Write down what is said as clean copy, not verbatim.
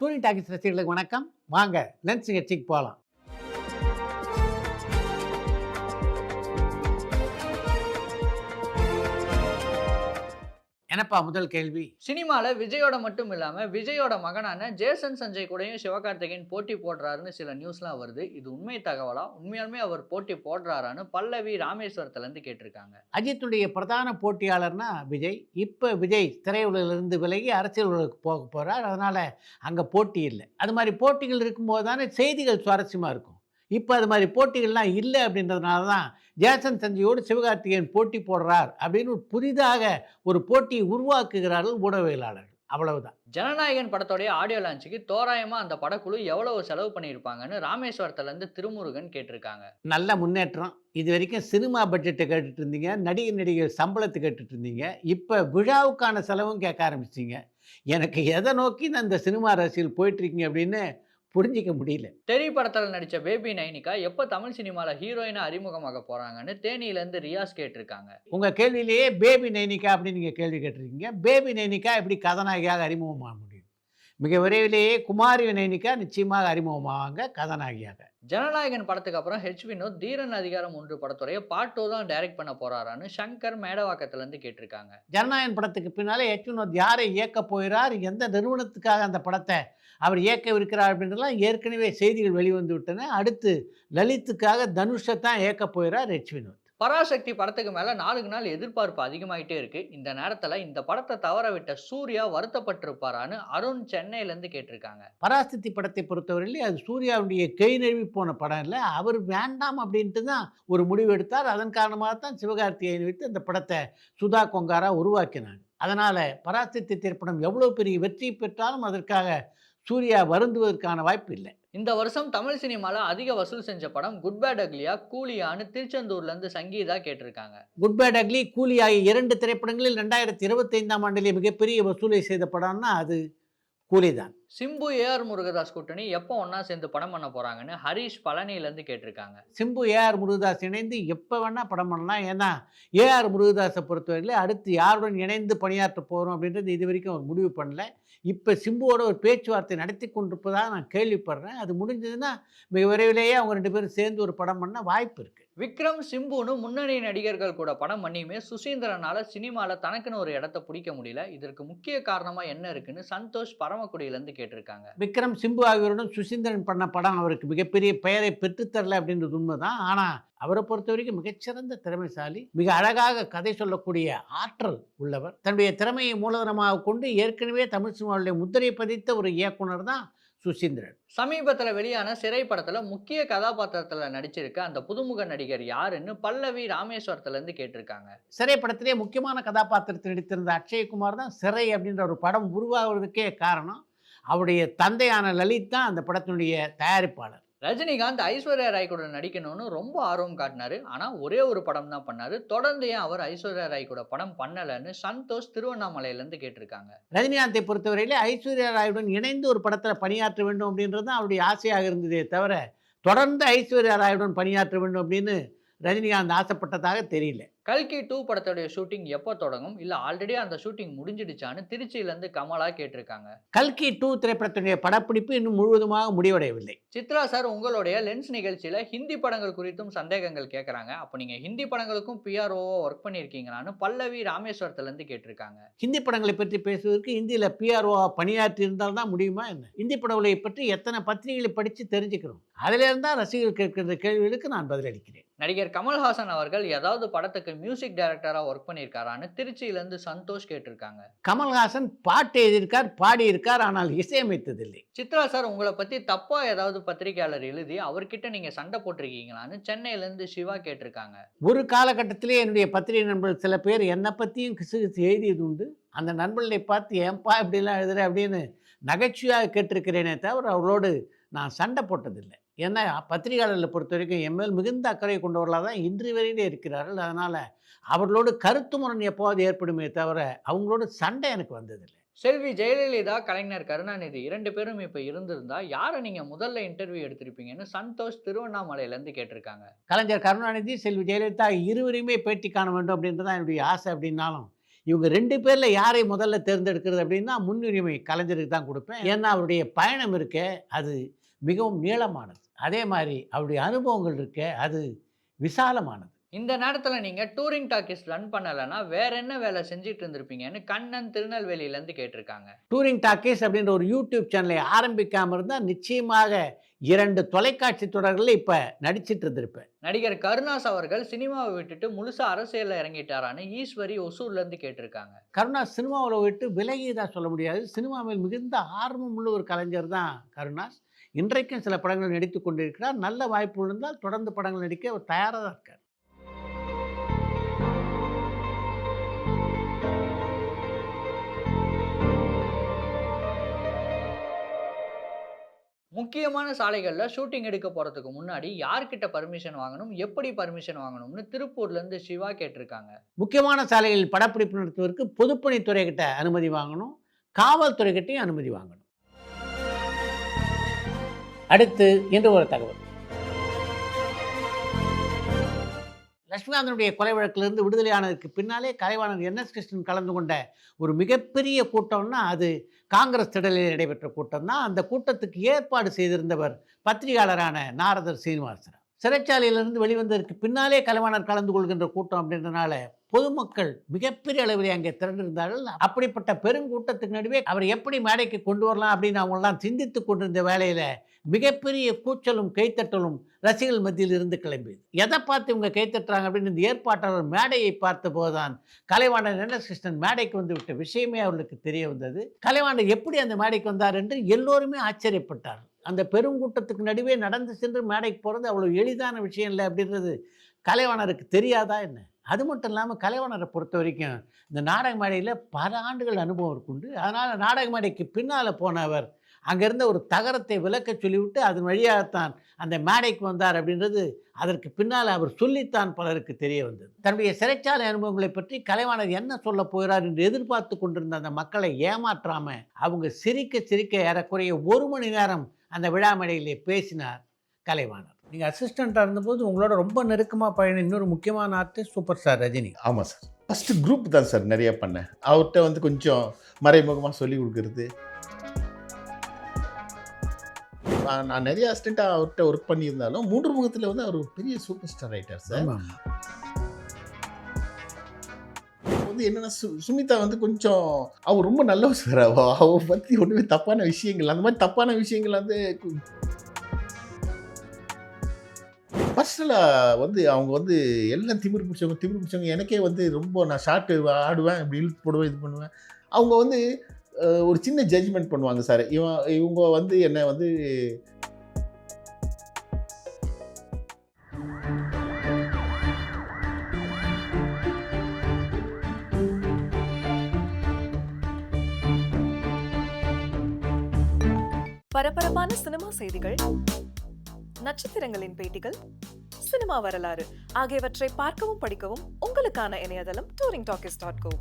Touring talkies ரசிகர்களுக்கு வணக்கம். வாங்க லென்ஸ் நிகழ்ச்சிக்கு போகலாம். என்னப்பா முதல் கேள்வி? சினிமால விஜயோட மட்டும் இல்லாம, விஜயோட மகனான ஜேசன் சஞ்சய் கூடயும் சிவகார்த்திகேயன் போட்டி போடுறாருன்னு சில நியூஸ்லாம் வருது. இது உண்மை தகவலா? உண்மையாலுமே அவர் போட்டி போடுறாரான்னு பல்லவி ராமேஸ்வரத்துலேருந்து கேட்டிருக்காங்க. அஜித்துடைய பிரதான போட்டியாளர்னா விஜய். இப்ப விஜய் திரையுலகிலிருந்து விலகி அரசியல் உலகுக்கு போக போறார். அதனால அங்க போட்டி இல்ல. அது மாரி போட்டிகள் இருக்கும்போது தானே செய்திகள் சுவாரஸ்யமா இருக்கும். இப்ப அது மாரி போட்டிகள்லாம் இல்ல அப்படின்றதுனால தான் ஜேசன் சஞ்சயோடு சிவகார்த்திகேயன் போட்டி போடுறார் அப்படின்னு புதிதாக ஒரு போட்டியை உருவாக்குகிறார்கள் ஊடகவியலாளர்கள். அவ்வளவுதான். ஜனநாயகன் படத்தோடைய ஆடியோ லான்ச்சுக்கு தோராயமா அந்த படக்குழு எவ்வளவு செலவு பண்ணியிருப்பாங்கன்னு ராமேஸ்வரத்துலேருந்து திருமுருகன் கேட்டிருக்காங்க. நல்ல முன்னேற்றம். இதுவரைக்கும் சினிமா பட்ஜெட்ட கேட்டுட்டு இருந்தீங்க. நடிகர் சம்பளத்த கேட்டுட்டு இருந்தீங்க. இப்ப விழாவுக்கான செலவும் கேட்க ஆரம்பிச்சிட்டீங்க. எனக்கு எத நோக்கி நான் இந்த சினிமா அரசியல் போயிட்டுருக்கீங்க அப்படின்னு புரிஞ்சிக்க முடியல. தெறி படத்துல நடிச்ச பேபி நைனிகா எப்ப தமிழ் சினிமால ஹீரோயினா அறிமுகமாக போறாங்கன்னு தேனியிலேருந்து ரியாஸ் கேட்டிருக்காங்க. உங்க கேள்வியிலேயே பேபி நைனிகா அப்படின்னு நீங்க கேள்வி கேட்டிருக்கீங்க. பேபி நைனிகா எப்படி கதாநாயகியாக அறிமுகமாக முடியும்? மிக விரைவிலேயே குமாரி நைனிகா நிச்சயமாக அறிமுகமாவாங்க கதாநாயகியாக. ஜனநாயகன் படத்துக்கு அப்புறம் வினோத் தீரன் அதிகாரம் 1 படத்துடைய பார்ட் 2 தான் டைரக்ட் பண்ண போறாரான்னு சங்கர் மேடவாக்கத்துல இருந்து கேட்டிருக்காங்க. ஜனநாயகன் படத்துக்கு பின்னாலே வினோத் யாரை இயக்க போகிறார், எந்த நிறுவனத்துக்காக அந்த படத்தை அவர் இயக்கவிருக்கிறார் அப்படின்றலாம் ஏற்கனவே செய்திகள் வெளிவந்து விட்டன. அடுத்து லலித்துக்காக தனுஷை தான் இயக்க போகிறார் வினோத். பராசக்தி படத்துக்கு மேல நாளுக்கு நாள் எதிர்பார்ப்பு அதிகமாயிட்டே இருக்கு. இந்த நேரத்துல இந்த படத்தை தவற விட்ட சூர்யா வருத்தப்பட்டிருப்பாரான்னு அருண் சென்னையில இருந்து கேட்டிருக்காங்க. பராசக்தி படத்தை பொறுத்தவரையிலே அது சூர்யாவுடைய கை நழுவி போன படம் இல்லை. அவர் வேண்டாம் அப்படின்ட்டு தான் ஒரு முடிவு எடுத்தார். அதன் காரணமாக தான் சிவகார்த்திகேயன் வைத்து அந்த படத்தை சுதா கொங்காரா உருவாக்கினாங்க. அதனால் பராசக்தி திரைப்படம் எவ்வளோ பெரிய வெற்றி பெற்றாலும் அதற்காக சூர்யா வருந்துவதற்கான வாய்ப்பு இல்லை. இந்த வருஷம் தமிழ் சினிமால அதிக வசூல் செஞ்ச படம் குட் பேட் அக்லியா கூலியான்னு திருச்செந்தூர்ல இருந்து சங்கீதா கேட்டிருக்காங்க. குட் பேட் அக்லி கூலி ஆகிய 2 திரைப்படங்களில் 2025ஆம் ஆண்டிலே மிகப்பெரிய வசூலை செய்த படம்னா அது கூலி தான். சிம்பு ஏஆர் முருகதாஸ் கூட்டணி எப்போ ஒன்னா சேர்ந்து படம் பண்ண போறாங்கன்னு ஹரிஷ் பழனியிலேருந்து கேட்டிருக்காங்க. சிம்பு ஏஆர் முருகதாஸ் இணைந்து எப்போ வேணால் படம் பண்ணலாம். ஏன்னா ஏஆர் முருகதாஸை பொறுத்தவரையில் அடுத்து யாருடன் இணைந்து பணியாற்ற போகிறோம் அப்படின்றது இது வரைக்கும் அவர் முடிவு பண்ணல. இப்போ சிம்புவோட ஒரு பேச்சுவார்த்தை நடத்தி கொண்டிருப்பதாக நான் கேள்விப்படுறேன். அது முடிஞ்சதுன்னா மிக விரைவிலேயே அவங்க 2 பேரும் சேர்ந்து ஒரு படம் பண்ண வாய்ப்பு இருக்குது. விக்ரம் சிம்புன்னு முன்னணி நடிகர்கள் கூட படம் பண்ணியுமே சுசீந்திரனால சினிமாவில் தனக்குன்னு ஒரு இடத்த பிடிக்க முடியல. இதற்கு முக்கிய காரணமா என்ன இருக்குன்னு சந்தோஷ் பரமக்குடியிலேருந்து கேட்டிருக்காங்க. விக்ரம் சிம்பு ஆகியோருடன் சுசீந்திரன் பண்ண படம் அவருக்கு மிகப்பெரிய பெயரை பெற்றுத்தரல அப்படின்றது உண்மைதான். ஆனால் அவரை பொறுத்த வரைக்கும் மிகச்சிறந்த திறமைசாலி, மிக அழகாக கதை சொல்லக்கூடிய ஆற்றல் உள்ளவர். தன்னுடைய திறமையை மூலதனமாக கொண்டு ஏற்கனவே தமிழ் சினிமாவுடைய முத்திரை பதித்த ஒரு இயக்குனர் தான் சுசீந்திரன். சமீபத்தில் வெளியான சிறை படத்துல முக்கிய கதாபாத்திரத்தில் நடிச்சிருக்க அந்த புதுமுக நடிகர் யாருன்னு பல்லவி ராமேஸ்வரத்துலேருந்து கேட்டிருக்காங்க. சிறை படத்திலே முக்கியமான கதாபாத்திரத்தில் நடித்திருந்த அக்ஷய்குமார் தான் சிறை அப்படின்ற ஒரு படம் உருவாகிறதுக்கே காரணம். அவருடைய தந்தையான லலித் தான் அந்த படத்தினுடைய தயாரிப்பாளர். ரஜினிகாந்த் ஐஸ்வர்யா ராய் கூட நடிக்கணும்னு ரொம்ப ஆர்வம் காட்டினாரு. ஆனால் ஒரே ஒரு படம் தான் பண்ணாரு. தொடர்ந்து ஏன் அவர் ஐஸ்வர்யா ராய் கூட படம் பண்ணலைன்னு சந்தோஷ் திருவண்ணாமலையிலேருந்து கேட்டிருக்காங்க. ரஜினிகாந்தை பொறுத்தவரையிலே ஐஸ்வர்யா ராயுடன் இணைந்து ஒரு படத்தில் பணியாற்ற வேண்டும் அப்படின்றது தான் அவருடைய ஆசையாக இருந்ததே தவிர தொடர்ந்து ஐஸ்வர்யா ராயுடன் பணியாற்ற வேண்டும் அப்படின்னு ரஜினிகாந்த் ஆசைப்பட்டதாக தெரியல. கல்கி 2 படத்துடைய ஷூட்டிங் எப்போ தொடங்கும், இல்லை ஆல்ரெடி அந்த ஷூட்டிங் முடிஞ்சிடுச்சான்னு திருச்சியிலேருந்து கமலா கேட்டிருக்காங்க. கல்கி 2 திரைப்படத்துடைய படப்பிடிப்பு இன்னும் முழுவதுமாக முடிவடையவில்லை. சித்ரா சார் உங்களுடைய லென்ஸ் நிகழ்ச்சியில் ஹிந்தி படங்கள் குறித்தும் சந்தேகங்கள் கேட்குறாங்க. அப்போ நீங்கள் ஹிந்தி படங்களுக்கும் பிஆர்ஓவாக ஒர்க் பண்ணியிருக்கீங்களான்னு பல்லவி ராமேஸ்வரத்துலேருந்து கேட்டிருக்காங்க. ஹிந்தி படங்களை பற்றி பேசுவதற்கு இந்தியில் பிஆர்ஓவாக பணியாற்றி இருந்தால் தான் முடியுமா என்ன? ஹிந்தி படங்களை பற்றி எத்தனை பத்திரிகைகளை படித்து தெரிஞ்சுக்கிறோம். அதிலிருந்து தான் ரசிகர்கள் கேட்கிற கேள்விகளுக்கு நான் பதிலளிக்கிறேன். நடிகர் கமல்ஹாசன் அவர்கள் ஏதாவது படத்துக்கு மியூசிக் டைரக்டராக ஒர்க் பண்ணியிருக்காரான்னு திருச்சியிலேருந்து சந்தோஷ் கேட்டிருக்காங்க. கமல்ஹாசன் பாட்டு எழுதியிருக்கார், பாடியிருக்கார், ஆனால் இசையமைத்ததில்லை. சித்ரா சார் உங்களை பற்றி தப்பாக ஏதாவது பத்திரிகையாளர் எழுதி அவர்கிட்ட நீங்கள் சண்டை போட்டிருக்கீங்களான்னு சென்னையிலேருந்து சிவா கேட்டிருக்காங்க. ஒரு காலகட்டத்திலே என்னுடைய பத்திரிகை நண்பர்கள் சில பேர் என்னை பற்றியும் கிசு கிசு எழுதியது உண்டு. அந்த நண்பர்களை பார்த்து ஏன்பா இப்படிலாம் எழுதுற அப்படின்னு நகைச்சுவையாக கேட்டிருக்கிறேனே தவிர அவர்களோடு நான் சண்டை போட்டதில்லை. ஏன்னா பத்திரிகையாளர்களை பொறுத்த வரைக்கும் என் மேல் மிகுந்த அக்கறை கொண்டவர்களாக தான் இன்று வரையிலே இருக்கிறார்கள். அதனால் அவர்களோடு கருத்து முரண் எப்போது ஏற்படுமே தவிர அவங்களோட சண்டை எனக்கு வந்ததில்லை. செல்வி ஜெயலலிதா, கலைஞர் கருணாநிதி 2 பேரும் இப்போ இருந்திருந்தா யாரை நீங்கள் முதல்ல இன்டர்வியூ எடுத்திருப்பீங்கன்னு சந்தோஷ் திருவண்ணாமலையிலேருந்து கேட்டிருக்காங்க. கலைஞர் கருணாநிதி, செல்வி ஜெயலலிதா இருவரையுமே பேட்டி காண வேண்டும் அப்படின்றது தான் என்னுடைய ஆசை. அப்படின்னாலும் இவங்க 2 பேர்ல யாரை முதல்ல தேர்ந்தெடுக்கிறது அப்படின்னா, முன்னுரிமை கலைஞருக்கு தான் குடுப்பேன். ஏன்னா, அவருடைய பயணம் இருக்கே, அது மிகவும் நீளமானது. அதே மாரி அவருடைய அனுபவங்கள் இருக்கே, அது விசாலமானது. இந்த நேரத்துல நீங்க டூரிங் டாக்கீஸ் ரன் பண்ணலன்னா, வேற என்ன வேலை செஞ்சுட்டு இருந்திருப்பீங்கன்னு கண்ணன் திருநெல்வேலியிலேருந்து கேட்டிருக்காங்க. டூரிங் டாக்கீஸ் அப்படின்ற ஒரு யூடியூப் சேனலை ஆரம்பிக்காம இருந்தா, நிச்சயமாக 2 தொலைக்காட்சி தொடர்கள்ல இப்ப நடிச்சிட்டு இருந்திருப்பேன். நடிகர் கருணாஸ் அவர்கள் சினிமாவை விட்டுட்டு முழுசா அரசியல்ல இறங்கிட்டாரான்னு ஈஸ்வரி ஒசூர்லேருந்து கேட்டிருக்காங்க. கருணாஸ் சினிமாவுல விட்டு விலகியதா சொல்ல முடியாது. சினிமாவில் மிகுந்த ஆர்வமுள்ள ஒரு கலைஞர் தான் கருணாஸ். இன்றைக்கும் சில படங்கள் நடித்துக் கொண்டிருக்கிறார். நல்ல வாய்ப்பு இருந்தால் தொடர்ந்து படங்கள் நடிக்க அவர் தயாரா தான் இருக்கார். முக்கியமான சாலைகள்ல ஷூட்டிங் எடுக்க போறதுக்கு முன்னாடி யார்கிட்ட பர்மிஷன் வாங்கணும், எப்படி பர்மிஷன் வாங்கணும்னு திருப்பூர்லேருந்து சிவா கேட்டிருக்காங்க. முக்கியமான சாலைகளில் படப்பிடிப்பு நடத்துவதற்கு பொதுப்பணித்துறை கிட்ட அனுமதி வாங்கணும். காவல்துறை கிட்டயும் அனுமதி வாங்கணும். அடுத்து இன்று ஒரு தகவல். லட்சுமிகாந்தனுடைய கொலை வழக்கிலிருந்து விடுதலையானதற்கு பின்னாலே கலைவாணர் என்.எஸ். கிருஷ்ணன் கலந்து கொண்ட ஒரு மிகப்பெரிய கூட்டம்னா, அது காங்கிரஸ் திடலில் நடைபெற்ற கூட்டம் தான். அந்த கூட்டத்துக்கு ஏற்பாடு செய்திருந்தவர் பத்திரிகையாளரான நாரதர் சீனிவாசன். சிறைச்சாலையிலிருந்து வெளிவந்ததற்கு பின்னாலே கலைவாணர் கலந்து கொள்கின்ற கூட்டம் அப்படின்றனால பொதுமக்கள் மிகப்பெரிய அளவில் அங்கே திரண்டிருந்தார்கள். அப்படிப்பட்ட பெருங்கூட்டத்துக்கு நடுவே அவர் எப்படி மேடைக்கு கொண்டு வரலாம் அப்படின்னு அவங்கெல்லாம் சிந்தித்துக் கொண்டிருந்த வேளையில மிகப்பெரிய கூச்சலும் கைத்தட்டலும் ரசிகர்கள் மத்தியில் இருந்து கிளம்பியது. எதை பார்த்து இவங்க கைத்தட்டுறாங்க அப்படின்னு இந்த ஏற்பாட்டாளர் மேடையை பார்த்த போதுதான் கலைவாணர் என்.எஸ். கிருஷ்ணன் மேடைக்கு வந்து விட்ட விஷயமே அவர்களுக்கு தெரிய வந்தது. கலைவாணர் எப்படி அந்த மேடைக்கு வந்தார் என்று எல்லோருமே ஆச்சரியப்பட்டார். அந்த பெருங்கூட்டத்துக்கு நடுவே நடந்து சென்று மேடைக்கு போகிறது அவ்வளோ எளிதான விஷயம் இல்லை அப்படின்றது கலைவாணருக்கு தெரியாதா என்ன? அது மட்டும் இல்லாமல் கலைவாணரை பொறுத்த வரைக்கும் இந்த நாடக மேடையில் பல ஆண்டுகள் அனுபவம் இருக்குண்டு. அதனால் நாடக மேடைக்கு பின்னால் போனவர் அங்கேருந்த ஒரு தகரத்தை விளக்க சொல்லிவிட்டு அதன் வழியாகத்தான் அந்த மேடைக்கு வந்தார் அப்படின்றது அதற்கு பின்னால் அவர் சொல்லித்தான் பலருக்கு தெரிய வந்தது. தன்னுடைய சிறைச்சாலை அனுபவங்களை பற்றி கலைவாணர் என்ன சொல்ல போகிறார் என்று எதிர்பார்த்து கொண்டிருந்த அந்த மக்களை ஏமாற்றாமல் அவங்க சிரிக்க சிரிக்க ஏறக்குறைய 1 மணி நேரம் அந்த விழா மேடையிலே பேசினார் கலைவாணர். நீங்கள் அசிஸ்டண்ட்டாக இருந்தபோது உங்களோட ரொம்ப நெருக்கமாக பழகின இன்னொரு முக்கியமான ஆர்டிஸ்ட் சூப்பர் ஸ்டார் ரஜினி. ஆமாம் சார். ஃபஸ்ட்டு குரூப் தான் சார் நிறைய பண்ணேன். அவர்கிட்ட வந்து கொஞ்சம் மறைமுகமாக சொல்லி கொடுக்குறது. நான் நிறைய அசிஸ்டண்ட்டாக அவர்கிட்ட ஒர்க் பண்ணியிருந்தாலும் 3 முகத்தில் வந்து அவர் ஒரு பெரிய சூப்பர் ஸ்டார் ஆகிட்டார் சார். வந்து என்னென்னா சுமிதா வந்து கொஞ்சம் அவர் ரொம்ப நல்லவர் சார். அவர் பற்றி ஒன்றுமே தப்பான விஷயங்கள் அந்த மாதிரி தப்பான விஷயங்கள் வந்து பர்சனலாக வந்து அவங்க வந்து எல்லாம் திமிரு பிடிச்சவங்க. எனக்கே வந்து ரொம்ப நான் ஷார்ட்டு ஆடுவேன், இப்படி இழுத்து போடுவேன், இது பண்ணுவேன். அவங்க வந்து ஒரு சின்ன ஜட்ஜ்மெண்ட் பண்ணுவாங்க சார். இவங்க வந்து என்னை வந்து பரபரப்பான சினிமா செய்திகள், நட்சத்திரங்களின் பேட்டிகள், சினிமா வரலாறு ஆகியவற்றை பார்க்கவும் படிக்கவும் உங்களுக்கான இணையதளம் touringtalkies.co.